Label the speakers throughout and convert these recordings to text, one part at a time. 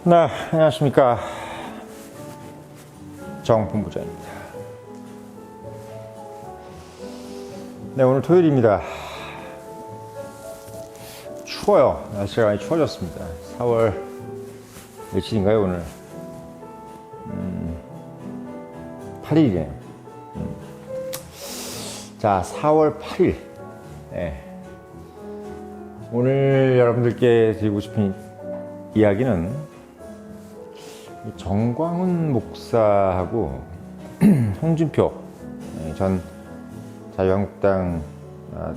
Speaker 1: 네, 안녕하십니까. 정본부장입니다. 네, 오늘 토요일입니다. 추워요. 날씨가 많이 추워졌습니다. 4월 며칠인가요, 오늘? 8일이네요. 자, 4월 8일. 네. 오늘 여러분들께 드리고 싶은 이야기는 정광훈 목사하고 홍준표 전 자유한국당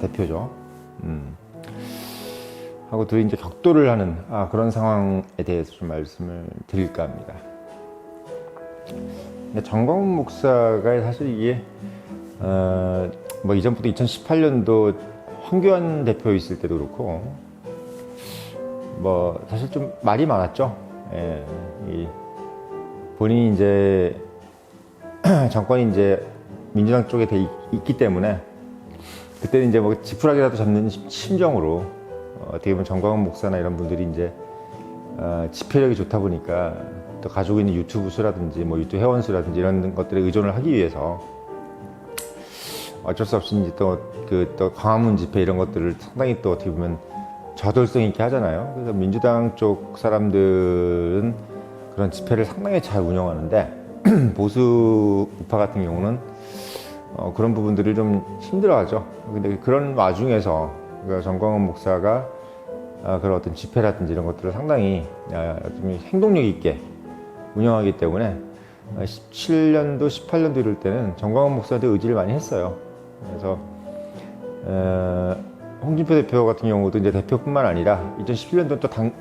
Speaker 1: 대표죠. 하고 둘이 이제 격돌을 하는 그런 상황에 대해서 좀 말씀을 드릴까 합니다. 정광훈 목사가 사실 이게 뭐 이전부터 2018년도 황교안 대표 있을 때도 그렇고 뭐 사실 좀 말이 많았죠. 예, 본인이 이제 정권이 이제 민주당 쪽에 돼 있기 때문에 그때는 이제 뭐 지푸라기라도 잡는 심정으로 어떻게 보면 정광훈 목사나 이런 분들이 이제 지표력이 좋다 보니까 또 가지고 있는 유튜브 수라든지 뭐 유튜브 회원 수라든지 이런 것들에 의존을 하기 위해서 어쩔 수 없이 이제 또 광화문 집회 이런 것들을 상당히 또 어떻게 보면 저돌성 있게 하잖아요. 그래서 민주당 쪽 사람들은 그런 집회를 상당히 잘 운영하는데 보수 우파 같은 경우는 그런 부분들을 좀 힘들어하죠. 근데 그런 와중에서 정광훈 목사가 그런 어떤 집회라든지 이런 것들을 상당히 좀 행동력 있게 운영하기 때문에 17년도, 18년도 이럴 때는 정광훈 목사한테 의지를 많이 했어요. 그래서 홍준표 대표 같은 경우도 이제 대표뿐만 아니라 2017년도 또 당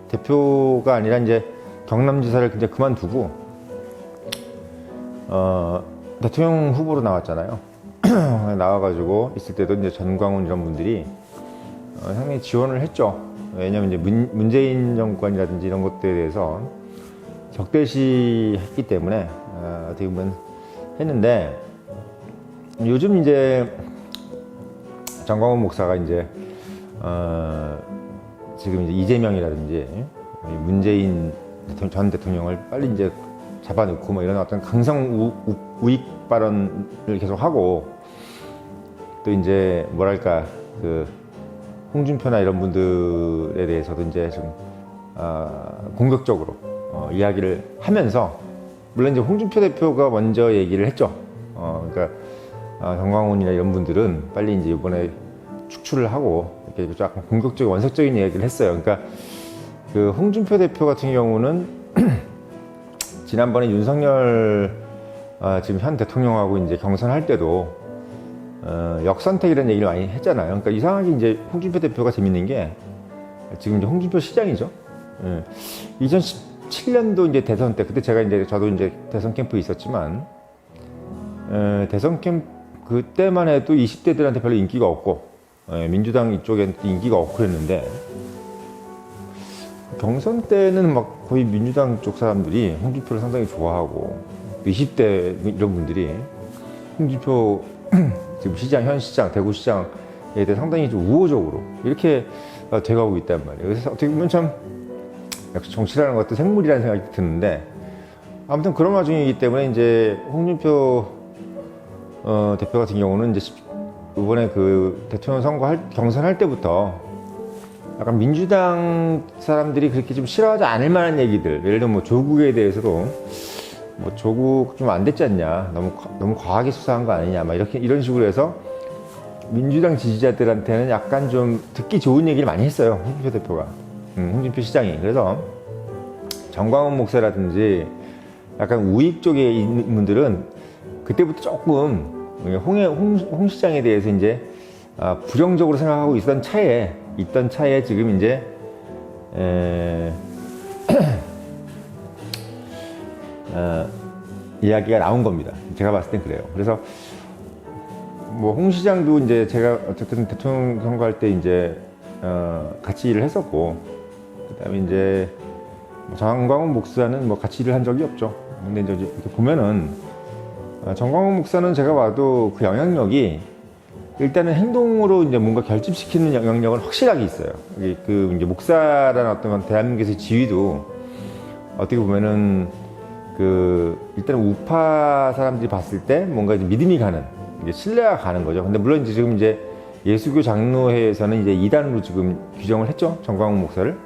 Speaker 1: 대표가 아니라 이제 경남지사를 이제 그만두고 대통령 후보로 나왔잖아요. 나와가지고 있을 때도 이제 전광훈 이런 분들이 상당히 지원을 했죠. 왜냐하면 이제 문재인 정권이라든지 이런 것들에 대해서 적대시했기 때문에 어떻게 보면 했는데 요즘 이제 정광훈 목사가 이제 지금 이제 이재명이라든지 문재인 전 대통령을 빨리 이제 잡아놓고 뭐 이런 어떤 강성 우익 발언을 계속 하고 또 이제 뭐랄까 그 홍준표나 이런 분들에 대해서도 이제 좀 공격적으로 이야기를 하면서 물론 이제 홍준표 대표가 먼저 얘기를 했죠. 그러니까 정광훈이나 이런 분들은 빨리 이제 이번에 축출을 하고 이렇게 약간 공격적인 원색적인 이야기를 했어요. 그러니까 그 홍준표 대표 같은 경우는 지난번에 윤석열 지금 현 대통령하고 이제 경선할 때도 역선택이라는 얘기를 많이 했잖아요. 그러니까 이상하게 이제 홍준표 대표가 재밌는 게 지금 이제 홍준표 시장이죠. 2017년도 이제 대선 때 그때 저도 이제 대선 캠프에 있었지만 대선 캠프 그때만 해도 20대들한테 별로 인기가 없고 민주당 이쪽에 인기가 없고 그랬는데 경선 때는 막 거의 민주당 쪽 사람들이 홍준표를 상당히 좋아하고 20대 이런 분들이 홍준표 지금 현 시장, 대구시장에 대해 상당히 좀 우호적으로 이렇게 돼가고 있단 말이에요. 그래서 어떻게 보면 참 역시 정치라는 것도 생물이라는 생각이 드는데 아무튼 그런 와중이기 때문에 이제 홍준표 대표 같은 경우는 이제 이번에 그 대통령 경선할 때부터 약간 민주당 사람들이 그렇게 좀 싫어하지 않을 만한 얘기들, 예를 들면 뭐 조국에 대해서도 뭐 조국 좀 안 됐지 않냐, 너무 과하게 수사한 거 아니냐, 막 이런 식으로 해서 민주당 지지자들한테는 약간 좀 듣기 좋은 얘기를 많이 했어요. 홍준표 대표가, 홍준표 시장이. 그래서 정광훈 목사라든지 약간 우익 쪽에 있는 분들은 그때부터 조금 홍 시장에 대해서 이제 부정적으로 생각하고 있던 차에 지금 이제 이야기가 나온 겁니다. 제가 봤을 땐 그래요. 그래서 뭐 홍 시장도 이제 제가 어쨌든 대통령 선거할 때 이제 같이 일을 했었고 그다음에 이제 정광훈 목사는 뭐 같이 일을 한 적이 없죠. 근데 이제 이렇게 보면은 정광훈 목사는 제가 봐도 그 영향력이 일단은 행동으로 이제 뭔가 결집시키는 영향력은 확실하게 있어요. 그 이제 목사라는 어떤 대한민국에서의 지위도 어떻게 보면은 일단 우파 사람들이 봤을 때 뭔가 이제 믿음이 가는, 이제 신뢰가 가는 거죠. 근데 물론 이제 지금 이제 예수교 장로회에서는 이제 이단으로 지금 규정을 했죠, 정광훈 목사를.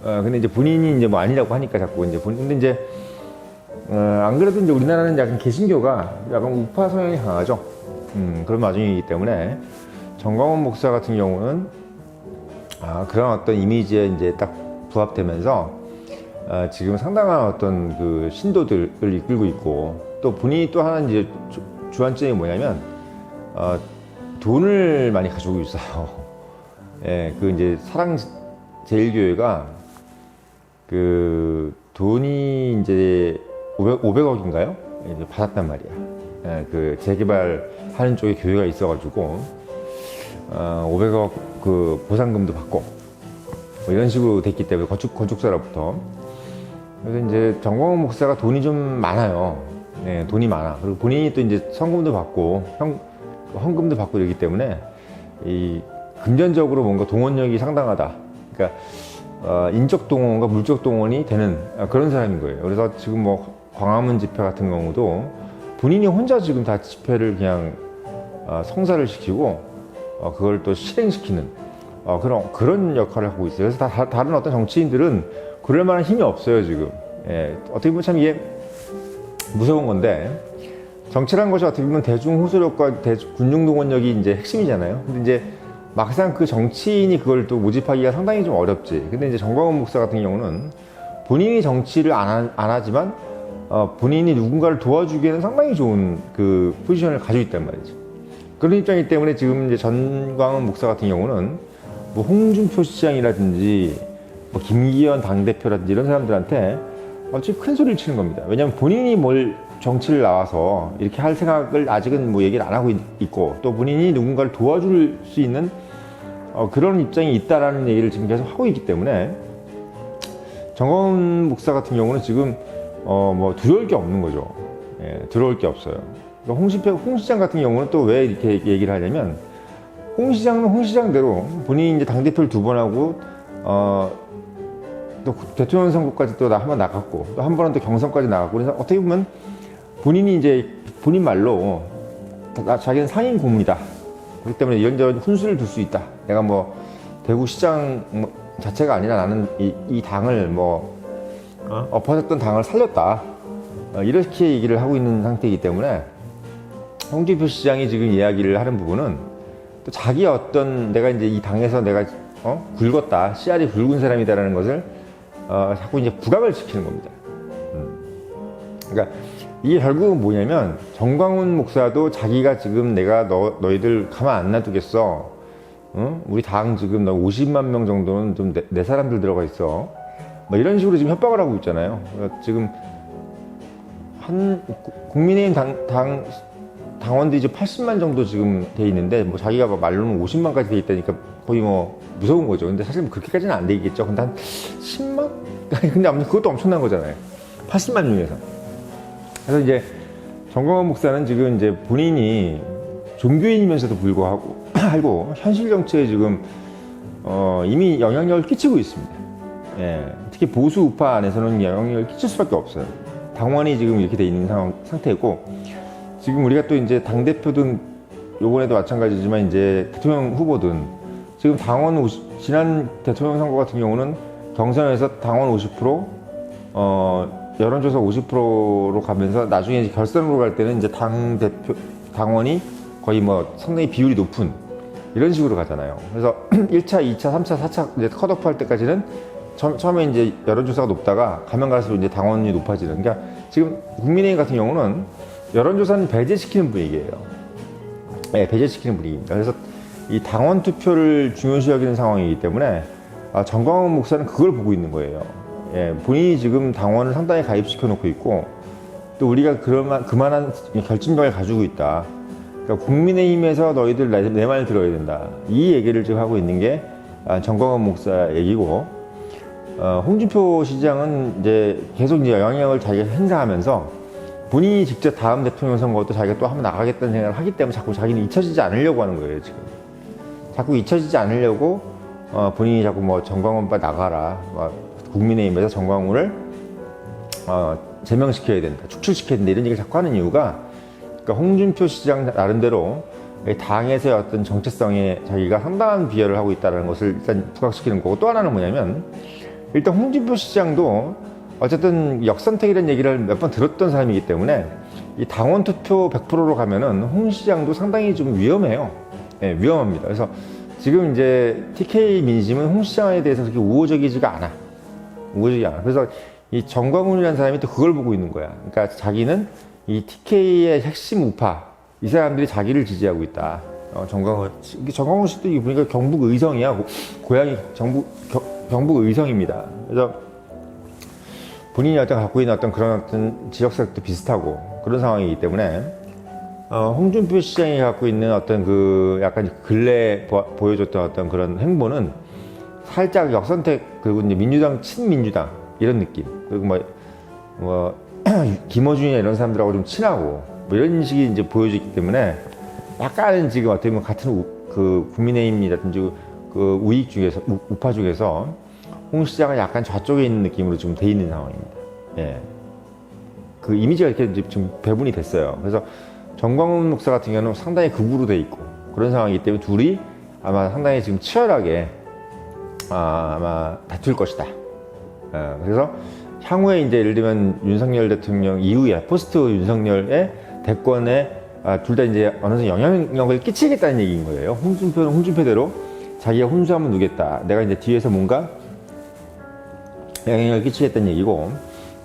Speaker 1: 근데 이제 본인이 이제 뭐 아니라고 하니까 자꾸 이제 근데 이제 안 그래도 이제 우리나라는 약간 개신교가 약간 우파 성향이 강하죠. 그런 와중이기 때문에 정광훈 목사 같은 경우는 그런 어떤 이미지에 이제 딱 부합되면서 지금 상당한 어떤 그 신도들을 이끌고 있고, 또 본인이 또 하나 이제 주안점이 뭐냐면 돈을 많이 가지고 있어요. 예, 이제 사랑제일교회가 돈이 이제 500억인가요? 이제 받았단 말이야. 예, 재개발하는 쪽에 교회가 있어가지고 500억 보상금도 받고 뭐 이런 식으로 됐기 때문에 건축사로부터. 그래서 이제 정광훈 목사가 돈이 좀 많아요. 네, 돈이 많아. 그리고 본인이 또 이제 성금도 받고 헌금도 받고 이러기 때문에 이 금전적으로 뭔가 동원력이 상당하다. 그러니까 인적 동원과 물적 동원이 되는 그런 사람인 거예요. 그래서 지금 뭐 광화문 집회 같은 경우도 본인이 혼자 지금 다 집회를 그냥 성사를 시키고 그걸 또 실행시키는 그런 역할을 하고 있어요. 그래서 다른 어떤 정치인들은 그럴 만한 힘이 없어요, 지금. 예, 어떻게 보면 참 이게 무서운 건데, 정치라는 것이 어떻게 보면 대중 호소력과 군중 동원력이 이제 핵심이잖아요. 근데 이제 막상 그 정치인이 그걸 또 모집하기가 상당히 좀 어렵지. 근데 이제 정광훈 목사 같은 경우는 본인이 정치를 안 하지만 본인이 누군가를 도와주기에는 상당히 좋은 그 포지션을 가지고 있단 말이죠. 그런 입장이기 때문에 지금 이제 정광훈 목사 같은 경우는 뭐 홍준표 시장이라든지 뭐 김기현 당대표라든지 이런 사람들한테 어차피 큰 소리를 치는 겁니다. 왜냐하면 본인이 뭘 정치를 나와서 이렇게 할 생각을 아직은 뭐 얘기를 안 하고 있고, 또 본인이 누군가를 도와줄 수 있는 그런 입장이 있다라는 얘기를 지금 계속 하고 있기 때문에 정광훈 목사 같은 경우는 지금 뭐 두려울 게 없는 거죠. 예, 두려울 게 없어요. 그러니까 홍 시장 같은 경우는 또 왜 이렇게 얘기를 하냐면, 홍 시장은 홍 시장대로 본인이 이제 당대표를 2번 하고 또 대통령 선거까지 또 한 번 나갔고, 또 한 번은 또 경선까지 나갔고, 그래서 어떻게 보면 본인이 이제 본인 말로 자기는 상임고문이다. 그렇기 때문에 이런저런 훈수를 둘 수 있다. 내가 뭐 대구시장 자체가 아니라 나는 이 당을 뭐 엎어졌던 당을 살렸다. 이렇게 얘기를 하고 있는 상태이기 때문에 홍준표 시장이 지금 이야기를 하는 부분은 또 자기 어떤 내가 이제 이 당에서 내가 굵었다, 씨알이 굵은 사람이다라는 것을 자꾸 이제 부각을 시키는 겁니다. 그러니까 이게 결국은 뭐냐면, 정광훈 목사도 자기가 지금 내가 너희들 가만 안 놔두겠어. 우리 당 지금 너 50만 명 정도는 좀 내 사람들 들어가 있어. 뭐 이런 식으로 지금 협박을 하고 있잖아요. 지금 국민의힘 당원들이 이제 80만 정도 지금 돼 있는데, 뭐 자기가 말로는 50만까지 돼 있다니까 거의 뭐 무서운 거죠. 근데 사실 그렇게까지는 안 되겠죠. 근데 한 10만? 근데 아무튼 그것도 엄청난 거잖아요. 80만 중에서. 그래서 이제 정광훈 목사는 지금 이제 본인이 종교인이면서도 불구하고 하고 현실 정치에 지금 이미 영향력을 끼치고 있습니다. 예, 특히 보수 우파 안에서는 영향력을 끼칠 수밖에 없어요. 당원이 지금 이렇게 돼 있는 상태고, 지금 우리가 또 이제 당대표든 요번에도 마찬가지지만 이제 대통령 후보든 지금 지난 대통령 선거 같은 경우는 경선에서 당원 50%, 여론조사 50%로 가면서 나중에 이제 결선으로 갈 때는 이제 당원이 거의 뭐 상당히 비율이 높은 이런 식으로 가잖아요. 그래서 1차, 2차, 3차, 4차 이제 컷오프 할 때까지는 처음에 이제 여론조사가 높다가 가면 갈수록 이제 당원이 높아지는. 그러니까 지금 국민의힘 같은 경우는 여론조사는 배제시키는 분위기예요. 네, 배제시키는 분위기입니다. 그래서 이 당원 투표를 중요시 여기는 상황이기 때문에 정광훈 목사는 그걸 보고 있는 거예요. 예, 본인이 지금 당원을 상당히 가입시켜 놓고 있고, 또 우리가 그만한 결집력을 가지고 있다. 그러니까 국민의힘에서 너희들 내 말 들어야 된다. 이 얘기를 지금 하고 있는 게 정광훈 목사 얘기고, 홍준표 시장은 이제 계속 이제 영향력을 자기가 행사하면서 본인이 직접 다음 대통령 선거도 자기가 또 한번 나가겠다는 생각을 하기 때문에 자꾸 자기는 잊혀지지 않으려고 하는 거예요, 지금. 자꾸 잊혀지지 않으려고 본인이 자꾸 뭐 정광훈 빨리 나가라. 국민의힘에서 정광훈을 제명시켜야 된다, 축출시켜야 된다 이런 얘기를 자꾸 하는 이유가, 그러니까 홍준표 시장 나름대로 당에서의 어떤 정체성에 자기가 상당한 비열을 하고 있다는 것을 일단 부각시키는 거고, 또 하나는 뭐냐면 일단 홍준표 시장도 어쨌든 역선택이라는 얘기를 몇 번 들었던 사람이기 때문에 이 당원 투표 100%로 가면은 홍 시장도 상당히 좀 위험해요. 네, 위험합니다. 그래서 지금 이제 TK 민심은 홍 시장에 대해서 그렇게 우호적이지가 않아. 우호적이 않아. 그래서 이 정광훈이라는 사람이 또 그걸 보고 있는 거야. 그러니까 자기는 이 TK의 핵심 우파, 이 사람들이 자기를 지지하고 있다. 정광훈 씨도 보니까 경북 의성이야. 고향이 경북 의성입니다. 그래서 본인이 갖고 있는 그런 지역색도 비슷하고 그런 상황이기 때문에, 홍준표 시장이 갖고 있는 약간 근래 보여줬던 그런 행보는 살짝 역선택, 그리고 이제 민주당, 친민주당 이런 느낌. 그리고 김어준이나 이런 사람들하고 좀 친하고 이런 식이 이제 보여지기 때문에 약간은 지금 어떻게 보면 같은 국민의힘이라든지 우익 중에서, 우파 중에서 홍 시장은 약간 좌쪽에 있는 느낌으로 좀 돼 있는 상황입니다. 예. 그 이미지가 이렇게 이제 좀 배분이 됐어요. 그래서 정광훈 목사 같은 경우는 상당히 극우로 돼 있고 그런 상황이기 때문에 둘이 아마 상당히 지금 치열하게 아마 다툴 것이다. 그래서 향후에 이제 예를 들면 윤석열 대통령 이후에 포스트 윤석열의 대권에 둘 다 이제 어느 정도 영향력을 끼치겠다는 얘기인 거예요. 홍준표는 홍준표대로 자기가 혼수하면 누겠다. 내가 이제 뒤에서 뭔가 영향력을 끼치겠다는 얘기고,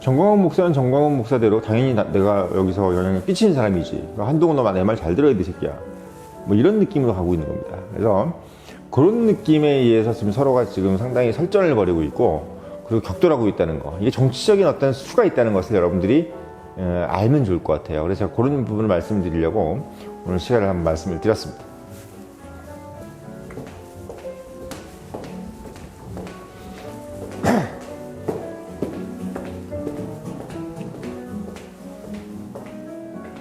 Speaker 1: 정광훈 목사는 정광훈 목사대로 당연히 내가 여기서 영향을 끼치는 사람이지. 한동훈 너 내 말 잘 들어야 돼, 새끼야. 뭐 이런 느낌으로 가고 있는 겁니다. 그래서 그런 느낌에 의해서 지금 서로가 지금 상당히 설전을 벌이고 있고, 그리고 격돌하고 있다는 거. 이게 정치적인 어떤 수가 있다는 것을 여러분들이 알면 좋을 것 같아요. 그래서 제가 그런 부분을 말씀드리려고 오늘 시간을 한번 말씀을 드렸습니다.